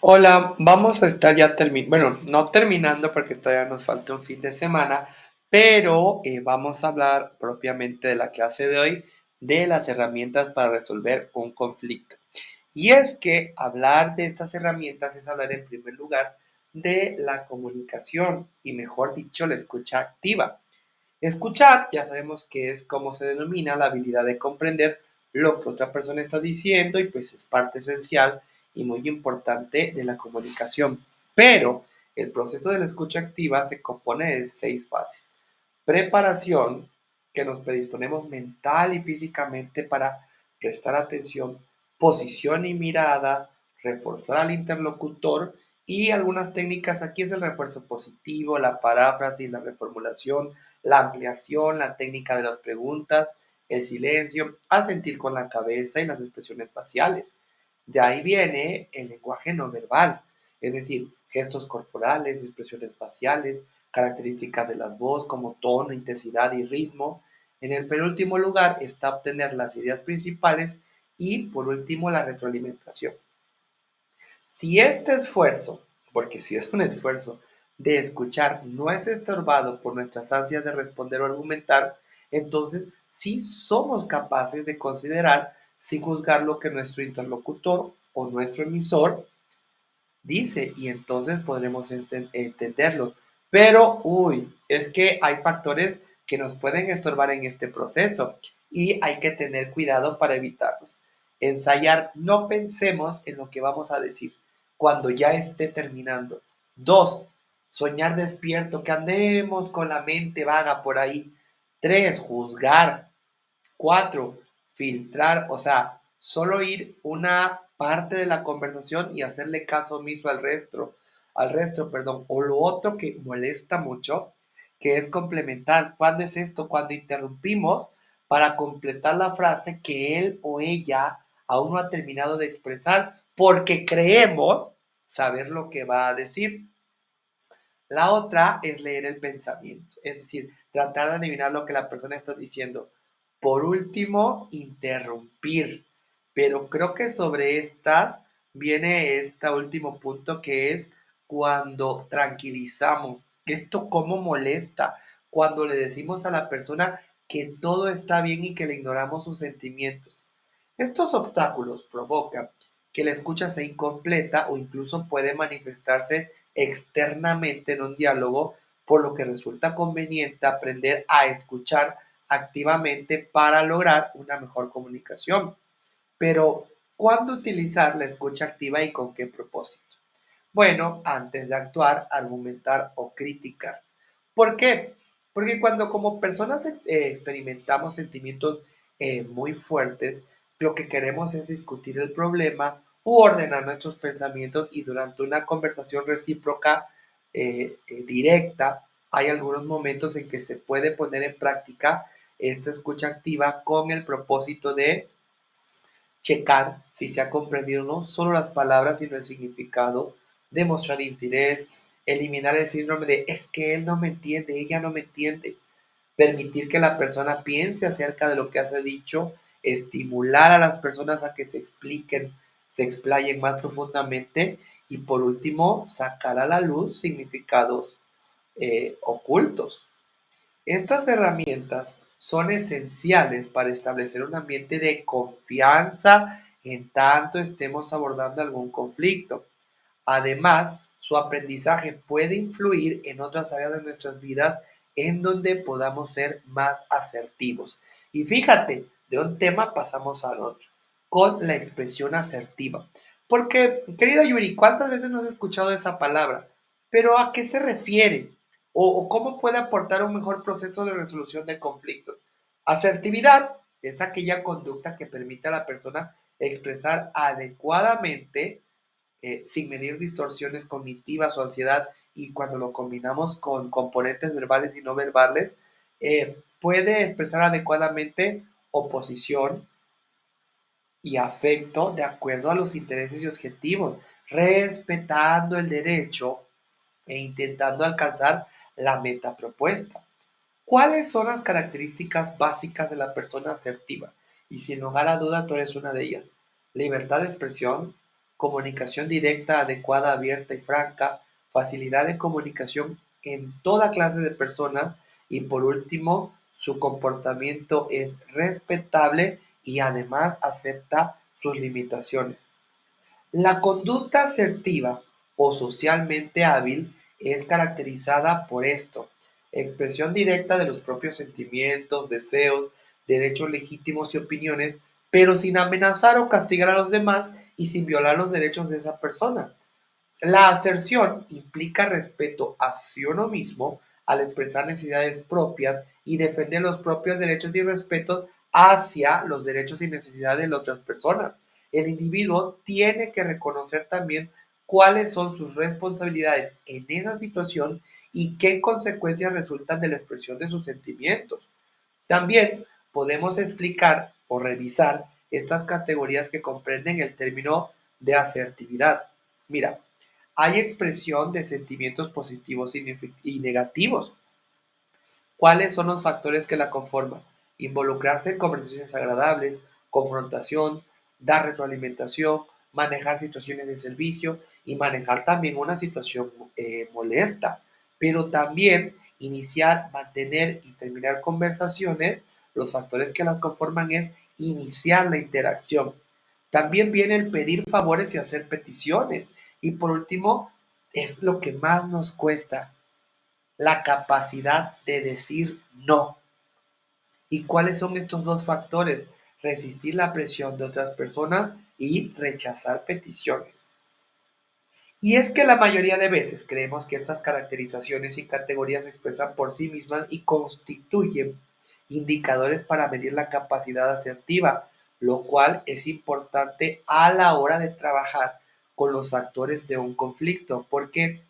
Hola, vamos a estar ya bueno, no terminando porque todavía nos falta un fin de semana, pero vamos a hablar propiamente de la clase de hoy de las herramientas para resolver un conflicto. Y es que hablar de estas herramientas es hablar en primer lugar de la comunicación y mejor dicho, la escucha activa. Escuchar, ya sabemos que es como se denomina la habilidad de comprender lo que otra persona está diciendo y pues es parte esencial y muy importante de la comunicación. Pero el proceso de la escucha activa se compone de 6 fases. Preparación, que nos predisponemos mental y físicamente para prestar atención, posición y mirada, reforzar al interlocutor y algunas técnicas. Aquí es el refuerzo positivo, la paráfrasis, la reformulación, la ampliación, la técnica de las preguntas, el silencio, asentir con la cabeza y las expresiones faciales. De ahí viene el lenguaje no verbal, es decir, gestos corporales, expresiones faciales, características de las voz como tono, intensidad y ritmo. En el penúltimo lugar está obtener las ideas principales y por último la retroalimentación. Si este esfuerzo, porque si es un esfuerzo, de escuchar no es estorbado por nuestras ansias de responder o argumentar, entonces sí somos capaces de considerar sin juzgar lo que nuestro interlocutor o nuestro emisor dice y entonces podremos entenderlo. Pero, es que hay factores que nos pueden estorbar en este proceso y hay que tener cuidado para evitarlos. Ensayar, no pensemos en lo que vamos a decir cuando ya esté terminando. 2, soñar despierto, que andemos con la mente vaga por ahí. 3, juzgar. 4, filtrar, o sea, solo ir una parte de la conversación y hacerle caso omiso al resto, perdón. O lo otro que molesta mucho, que es complementar. ¿Cuándo es esto? Cuando interrumpimos para completar la frase que él o ella aún no ha terminado de expresar porque creemos saber lo que va a decir. La otra es leer el pensamiento, es decir, tratar de adivinar lo que la persona está diciendo. Por último, interrumpir. Pero creo que sobre estas viene este último punto que es cuando tranquilizamos. Esto cómo molesta cuando le decimos a la persona que todo está bien y que le ignoramos sus sentimientos. Estos obstáculos provocan que la escucha sea incompleta o incluso puede manifestarse externamente en un diálogo, por lo que resulta conveniente aprender a escuchar activamente para lograr una mejor comunicación. Pero, ¿cuándo utilizar la escucha activa y con qué propósito? Bueno, antes de actuar, argumentar o criticar. ¿Por qué? Porque cuando como personas experimentamos sentimientos muy fuertes, lo que queremos es discutir el problema u ordenar nuestros pensamientos y durante una conversación recíproca directa, hay algunos momentos en que se puede poner en práctica esta escucha activa con el propósito de checar si se ha comprendido no solo las palabras, sino el significado, demostrar interés, eliminar el síndrome de es que él no me entiende, ella no me entiende, permitir que la persona piense acerca de lo que has dicho, estimular a las personas a que se expliquen, se explayen más profundamente y por último, sacar a la luz significados ocultos. Estas herramientas son esenciales para establecer un ambiente de confianza en tanto estemos abordando algún conflicto. Además, su aprendizaje puede influir en otras áreas de nuestras vidas en donde podamos ser más asertivos. Y fíjate, de un tema pasamos al otro, con la expresión asertiva. Porque, querida Yuri, ¿cuántas veces no has escuchado esa palabra? Pero ¿a qué se refiere? ¿O cómo puede aportar un mejor proceso de resolución de conflictos? Asertividad es aquella conducta que permite a la persona expresar adecuadamente sin medir distorsiones cognitivas o ansiedad y cuando lo combinamos con componentes verbales y no verbales, puede expresar adecuadamente oposición y afecto de acuerdo a los intereses y objetivos, respetando el derecho e intentando alcanzar la meta propuesta. ¿Cuáles son las características básicas de la persona asertiva? Y sin lugar a duda, tú eres una de ellas. Libertad de expresión, comunicación directa, adecuada, abierta y franca, facilidad de comunicación en toda clase de personas y por último, su comportamiento es respetable y además acepta sus limitaciones. La conducta asertiva o socialmente hábil es caracterizada por esto: expresión directa de los propios sentimientos, deseos, derechos legítimos y opiniones, pero sin amenazar o castigar a los demás y sin violar los derechos de esa persona. La aserción implica respeto hacia uno mismo al expresar necesidades propias y defender los propios derechos y respeto hacia los derechos y necesidades de otras personas. El individuo tiene que reconocer también cuáles son sus responsabilidades en esa situación y qué consecuencias resultan de la expresión de sus sentimientos. También podemos explicar o revisar estas categorías que comprenden el término de asertividad. Mira, hay expresión de sentimientos positivos y negativos. ¿Cuáles son los factores que la conforman? Involucrarse en conversaciones agradables, confrontación, dar retroalimentación, manejar situaciones de servicio y manejar también una situación molesta, pero también iniciar, mantener y terminar conversaciones. Los factores que las conforman es iniciar la interacción. También viene el pedir favores y hacer peticiones. Y por último, es lo que más nos cuesta, la capacidad de decir no. ¿Y cuáles son estos dos factores? Resistir la presión de otras personas y rechazar peticiones. Y es que la mayoría de veces creemos que estas caracterizaciones y categorías se expresan por sí mismas y constituyen indicadores para medir la capacidad asertiva, lo cual es importante a la hora de trabajar con los actores de un conflicto. ¿Por qué?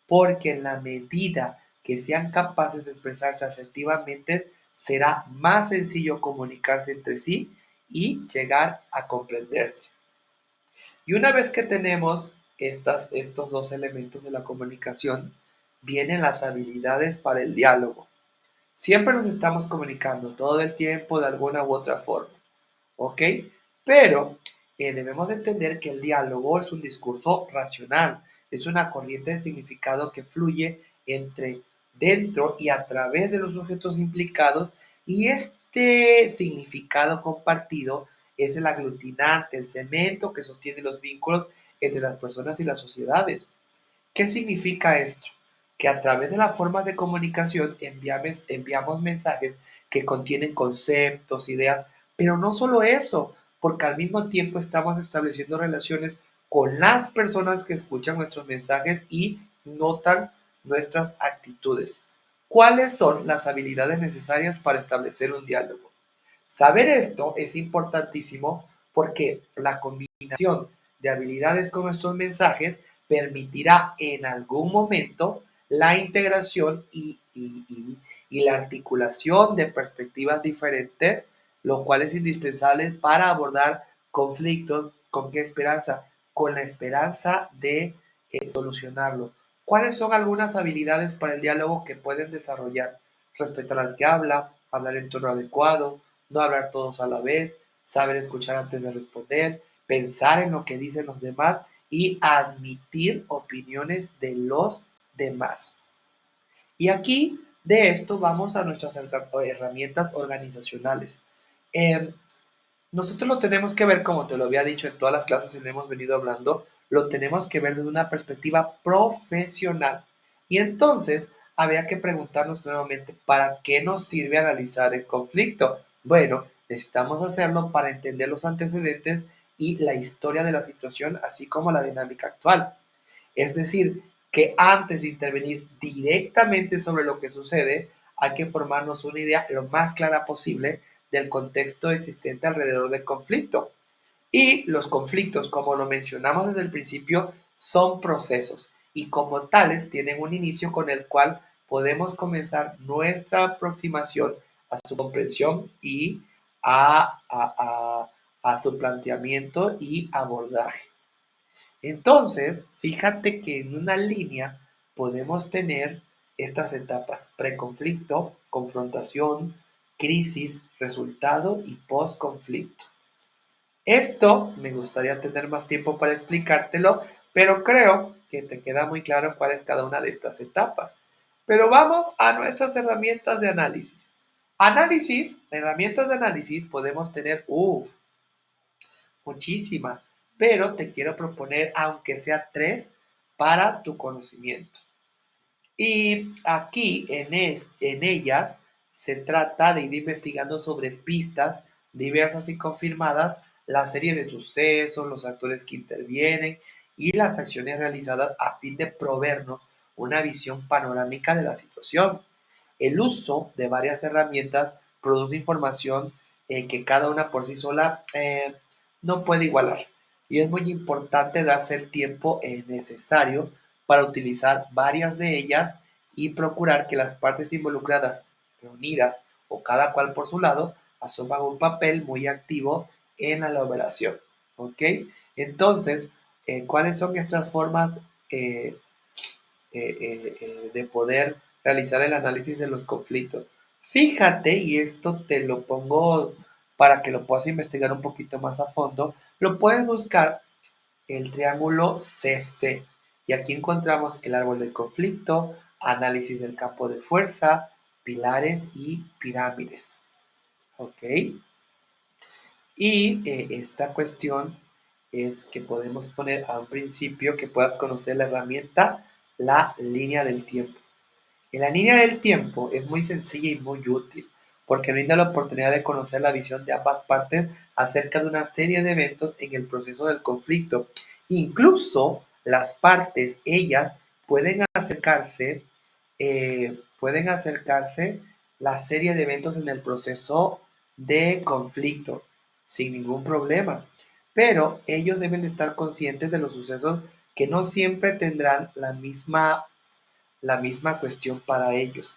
Porque en la medida que sean capaces de expresarse asertivamente, será más sencillo comunicarse entre sí y llegar a comprenderse. Y una vez que tenemos estos dos elementos de la comunicación, vienen las habilidades para el diálogo. Siempre nos estamos comunicando todo el tiempo de alguna u otra forma, ¿ok? Pero debemos entender que el diálogo es un discurso racional, es una corriente de significado que fluye entre, dentro y a través de los sujetos implicados, y este significado compartido es el aglutinante, el cemento que sostiene los vínculos entre las personas y las sociedades. ¿Qué significa esto? Que a través de las formas de comunicación enviamos mensajes que contienen conceptos, ideas, pero no solo eso, porque al mismo tiempo estamos estableciendo relaciones con las personas que escuchan nuestros mensajes y notan nuestras actitudes. ¿Cuáles son las habilidades necesarias para establecer un diálogo? Saber esto es importantísimo porque la combinación de habilidades con nuestros mensajes permitirá en algún momento la integración y la articulación de perspectivas diferentes, lo cual es indispensable para abordar conflictos. ¿Con qué esperanza? Con la esperanza de solucionarlo. ¿Cuáles son algunas habilidades para el diálogo que pueden desarrollar? Respetar al que habla, hablar en tono adecuado, no hablar todos a la vez, saber escuchar antes de responder, pensar en lo que dicen los demás y admitir opiniones de los demás. Y aquí de esto vamos a nuestras herramientas organizacionales. Eh, Nosotros lo tenemos que ver, como te lo había dicho en todas las clases que hemos venido hablando, lo tenemos que ver desde una perspectiva profesional. Y entonces habría que preguntarnos nuevamente, ¿para qué nos sirve analizar el conflicto? Bueno, necesitamos hacerlo para entender los antecedentes y la historia de la situación, así como la dinámica actual. Es decir, que antes de intervenir directamente sobre lo que sucede, hay que formarnos una idea lo más clara posible del contexto existente alrededor del conflicto. Y los conflictos, como lo mencionamos desde el principio, son procesos y como tales tienen un inicio con el cual podemos comenzar nuestra aproximación a su comprensión y a su planteamiento y abordaje. Entonces, fíjate que en una línea podemos tener estas etapas: preconflicto, confrontación, crisis, resultado y postconflicto. Esto me gustaría tener más tiempo para explicártelo, pero creo que te queda muy claro cuál es cada una de estas etapas. Pero vamos a nuestras herramientas de análisis. Herramientas de análisis podemos tener, muchísimas, pero te quiero proponer, aunque sea tres, para tu conocimiento. Y aquí en ellas se trata de ir investigando sobre pistas diversas y confirmadas, la serie de sucesos, los actores que intervienen y las acciones realizadas a fin de proveernos una visión panorámica de la situación. El uso de varias herramientas produce información que cada una por sí sola no puede igualar. Y es muy importante darse el tiempo necesario para utilizar varias de ellas y procurar que las partes involucradas, reunidas o cada cual por su lado, asuman un papel muy activo en la elaboración. ¿Ok? Entonces, ¿cuáles son estas formas eh, de poder realizar el análisis de los conflictos? Fíjate, y esto te lo pongo para que lo puedas investigar un poquito más a fondo, lo puedes buscar el triángulo CC. Y aquí encontramos el árbol del conflicto, análisis del campo de fuerza, pilares y pirámides. ¿Ok? Y esta cuestión es que podemos poner a un principio que puedas conocer la herramienta, la línea del tiempo. Y la línea del tiempo es muy sencilla y muy útil, porque brinda la oportunidad de conocer la visión de ambas partes acerca de una serie de eventos en el proceso del conflicto. Incluso las partes, ellas, pueden acercarse la serie de eventos en el proceso de conflicto sin ningún problema. Pero ellos deben de estar conscientes de los sucesos que no siempre tendrán la misma cuestión para ellos.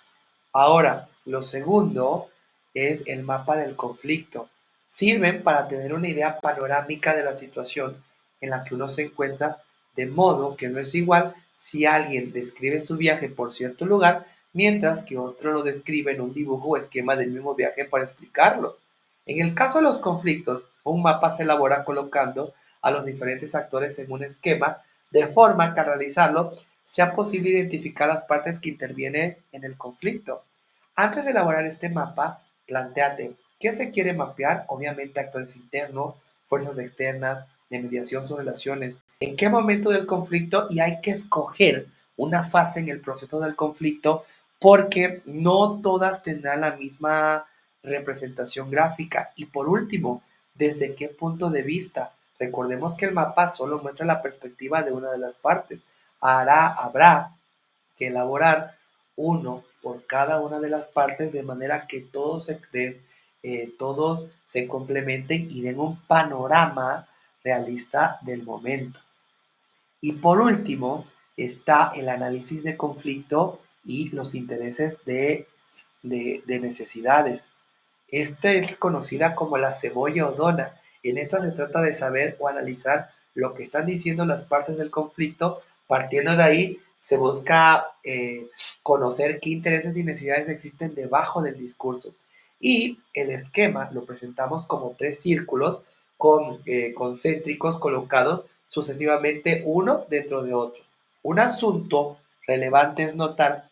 Ahora, lo segundo es el mapa del conflicto. Sirven para tener una idea panorámica de la situación en la que uno se encuentra, de modo que no es igual si alguien describe su viaje por cierto lugar, mientras que otro lo describe en un dibujo o esquema del mismo viaje para explicarlo. En el caso de los conflictos, un mapa se elabora colocando a los diferentes actores en un esquema, de forma que al realizarlo sea posible identificar las partes que intervienen en el conflicto. Antes de elaborar este mapa, planteate qué se quiere mapear, obviamente actores internos, fuerzas externas, de mediación sobre relaciones, en qué momento del conflicto, y hay que escoger una fase en el proceso del conflicto porque no todas tendrán la misma representación gráfica. Y por último, ¿desde qué punto de vista? Recordemos que el mapa solo muestra la perspectiva de una de las partes. Habrá que elaborar uno por cada una de las partes de manera que todos se complementen y den un panorama realista del momento. Y por último está el análisis de conflicto y los intereses de necesidades. Esta es conocida como la cebolla o dona. En esta se trata de saber o analizar lo que están diciendo las partes del conflicto. Partiendo de ahí, se busca conocer qué intereses y necesidades existen debajo del discurso. Y el esquema lo presentamos como tres círculos concéntricos colocados sucesivamente uno dentro de otro. Un asunto relevante es notar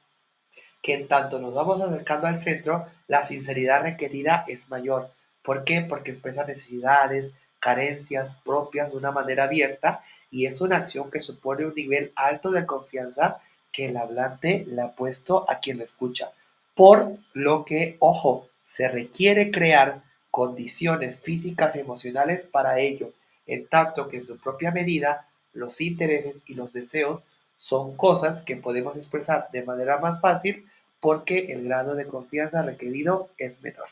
que en tanto nos vamos acercando al centro, la sinceridad requerida es mayor. ¿Por qué? Porque expresa necesidades, carencias propias de una manera abierta y es una acción que supone un nivel alto de confianza que el hablante le ha puesto a quien lo escucha. Por lo que, ojo, se requiere crear condiciones físicas y emocionales para ello, en tanto que en su propia medida los intereses y los deseos son cosas que podemos expresar de manera más fácil porque el grado de confianza requerido es menor.